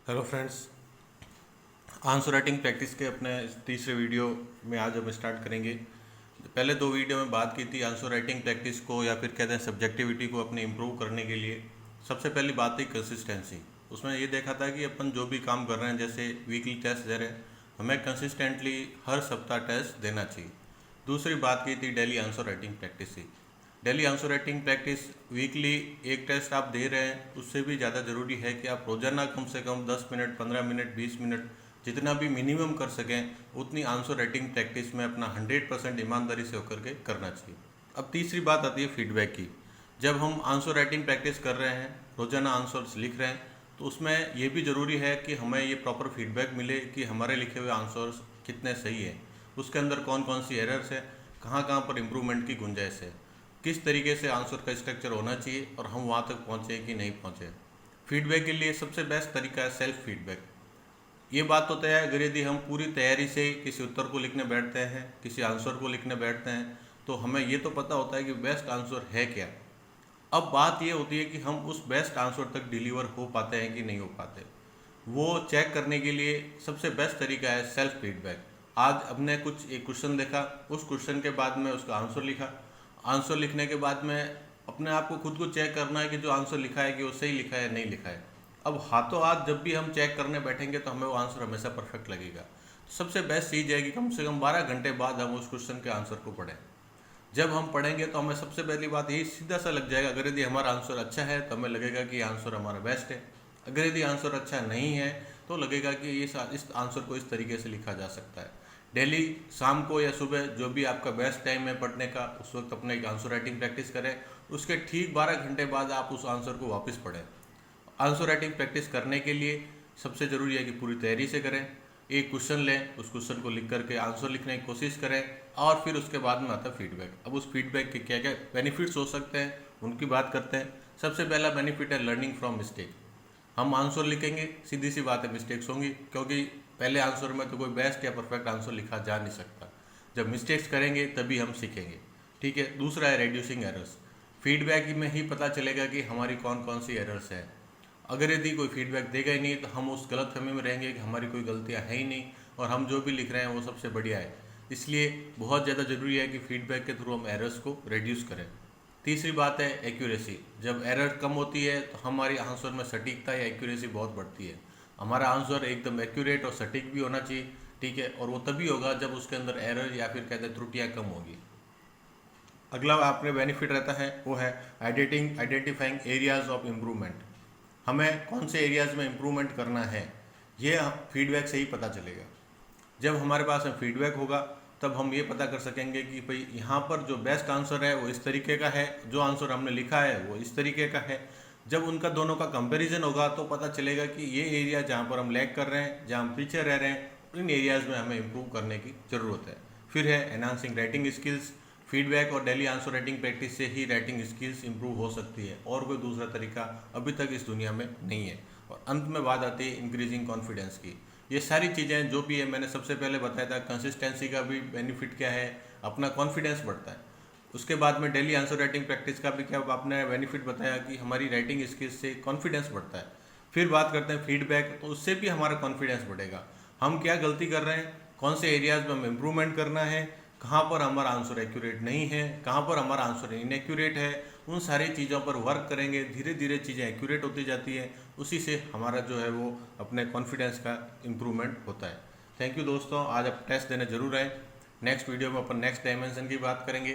Hello friends, answer writing practice के अपने तीसरे वीडियो में आज हम स्टार्ट करेंगे। पहले दो वीडियो में बात की थी आंसर राइटिंग प्रैक्टिस को या फिर कहते हैं सब्जेक्टिविटी को अपने इम्प्रूव करने के लिए। सबसे पहली बात थी कंसिस्टेंसी। उसमें ये देखा था कि अपन जो भी काम कर रहे हैं, जैसे वीकली टेस्ट दे रहे हैं, हमें कंसिस्टेंटली हर सप्ताह टेस्ट देना चाहिए। दूसरी बात की थी डेली आंसर राइटिंग प्रैक्टिस की। Daily answer writing practice weekly एक टेस्ट आप दे रहे हैं, उससे भी ज़्यादा ज़रूरी है कि आप रोज़ाना कम से कम 10 मिनट, 15 मिनट, 20 मिनट जितना भी मिनिमम कर सकें उतनी आंसर राइटिंग प्रैक्टिस में अपना 100% ईमानदारी से होकर के करना चाहिए। अब तीसरी बात आती है फीडबैक की। जब हम आंसर राइटिंग प्रैक्टिस कर रहे हैं, रोज़ाना आंसर्स लिख रहे हैं, तो उसमें यह भी ज़रूरी है कि हमें ये प्रॉपर फीडबैक मिले कि हमारे लिखे हुए आंसर्स कितने सही हैं, उसके अंदर कौन कौन सी एरर्स है, कहाँ कहाँ पर इम्प्रूवमेंट की गुंजाइश है, किस तरीके से आंसर का स्ट्रक्चर होना चाहिए और हम वहाँ तक पहुँचे कि नहीं पहुँचे। फीडबैक के लिए सबसे बेस्ट तरीका है सेल्फ फीडबैक। ये बात तो तय है, अगर यदि हम पूरी तैयारी से किसी उत्तर को लिखने बैठते हैं, किसी आंसर को लिखने बैठते हैं, तो हमें ये तो पता होता है कि बेस्ट आंसर है क्या। अब बात ये होती है कि हम उस बेस्ट आंसर तक डिलीवर हो पाते हैं कि नहीं हो पाते। वो चेक करने के लिए सबसे बेस्ट तरीका है सेल्फ फीडबैक। आज हमने कुछ एक क्वेश्चन देखा, उस क्वेश्चन के बाद में उसका आंसर लिखा। आंसर लिखने के बाद में अपने आप को खुद को चेक करना है कि जो आंसर लिखा है कि वो सही लिखा है नहीं लिखा है। अब हाथों हाथ जब भी हम चेक करने बैठेंगे तो हमें वो आंसर हमेशा परफेक्ट लगेगा। तो सबसे बेस्ट चीज़ है कि कम से कम 12 घंटे बाद हम उस क्वेश्चन के आंसर को पढ़ें। जब हम पढ़ेंगे तो हमें सबसे पहली बात यही सीधा सा लग जाएगा, अगर यदि हमारा आंसर अच्छा है तो हमें लगेगा कि आंसर हमारा बेस्ट है। अगर यदि आंसर अच्छा नहीं है तो लगेगा कि इस आंसर को इस तरीके से लिखा जा सकता है। डेली शाम को या सुबह जो भी आपका बेस्ट टाइम है पढ़ने का, उस वक्त अपने एक आंसर राइटिंग प्रैक्टिस करें। उसके ठीक 12 घंटे बाद आप उस आंसर को वापस पढ़ें। आंसर राइटिंग प्रैक्टिस करने के लिए सबसे ज़रूरी है कि पूरी तैयारी से करें। एक क्वेश्चन लें, उस क्वेश्चन को लिख करके आंसर लिखने की कोशिश करें और फिर उसके बाद में आता है फीडबैक। अब उस फीडबैक के क्या क्या बेनिफिट्स हो सकते हैं उनकी बात करते हैं। सबसे पहला बेनिफिट है लर्निंग फ्रॉम मिस्टेक। हम आंसर लिखेंगे, सीधी सी बात है मिस्टेक्स होंगी, क्योंकि पहले आंसर में तो कोई बेस्ट या परफेक्ट आंसर लिखा जा नहीं सकता। जब मिस्टेक्स करेंगे तभी हम सीखेंगे। ठीक है। दूसरा है रेड्यूसिंग एरर्स। फीडबैक में ही पता चलेगा कि हमारी कौन कौन सी एरर्स हैं। अगर यदि कोई फीडबैक देगा ही नहीं तो हम उस गलतफहमी में रहेंगे कि हमारी कोई गलतियाँ है ही नहीं और हम जो भी लिख रहे हैं वो सबसे बढ़िया है। इसलिए बहुत ज़्यादा ज़रूरी है कि फीडबैक के थ्रू हम एरर्स को रिड्यूस करें। तीसरी बात है एक्यूरेसी। जब एरर कम होती है तो हमारी आंसर में सटीकता या एक्यूरेसी बहुत बढ़ती है। हमारा आंसर एकदम एक्यूरेट और सटीक भी होना चाहिए। ठीक है। और वो तभी होगा जब उसके अंदर एरर या फिर कहते हैं त्रुटियाँ कम होगी। अगला आपने बेनिफिट रहता है वो है आइडेंटिफाइंग एरियाज ऑफ इम्प्रूवमेंट। हमें कौन से एरियाज में इम्प्रूवमेंट करना है ये फीडबैक से ही पता चलेगा। जब हमारे पास में फीडबैक होगा तब हम ये पता कर सकेंगे कि भाई यहाँ पर जो बेस्ट आंसर है वो इस तरीके का है, जो आंसर हमने लिखा है वो इस तरीके का है। जब उनका दोनों का कंपैरिजन होगा तो पता चलेगा कि ये एरिया जहाँ पर हम लैग कर रहे हैं, जहाँ हम पीछे रह रहे हैं, इन एरियाज़ में हमें इम्प्रूव करने की ज़रूरत है। फिर है एनहांसिंग राइटिंग स्किल्स। फीडबैक और डेली आंसर राइटिंग प्रैक्टिस से ही राइटिंग स्किल्स इंप्रूव हो सकती है और कोई दूसरा तरीका अभी तक इस दुनिया में नहीं है। और अंत में बात आती है इंक्रीजिंग कॉन्फिडेंस की। ये सारी चीज़ें जो भी है मैंने सबसे पहले बताया था। कंसिस्टेंसी का भी बेनिफिट क्या है, अपना कॉन्फिडेंस बढ़ता है। उसके बाद में डेली आंसर राइटिंग प्रैक्टिस का भी क्या आपने बेनिफिट बताया कि हमारी राइटिंग स्किल्स से कॉन्फिडेंस बढ़ता है। फिर बात करते हैं फीडबैक, तो उससे भी हमारा कॉन्फिडेंस बढ़ेगा। हम क्या गलती कर रहे हैं, कौन से एरियाज़ में हमें इम्प्रूवमेंट करना है, कहाँ पर हमारा आंसर एक्यूरेट नहीं है, कहाँ पर हमारा आंसर इनएक्यूरेट है, उन सारी चीज़ों पर वर्क करेंगे। धीरे धीरे चीज़ें एक्यूरेट होती जाती है, उसी से हमारा जो है वो अपने कॉन्फिडेंस का इम्प्रूवमेंट होता है। थैंक यू दोस्तों, आज आप टेस्ट देने जरूर आए। नेक्स्ट वीडियो में अपन नेक्स्ट डायमेंशन की बात करेंगे।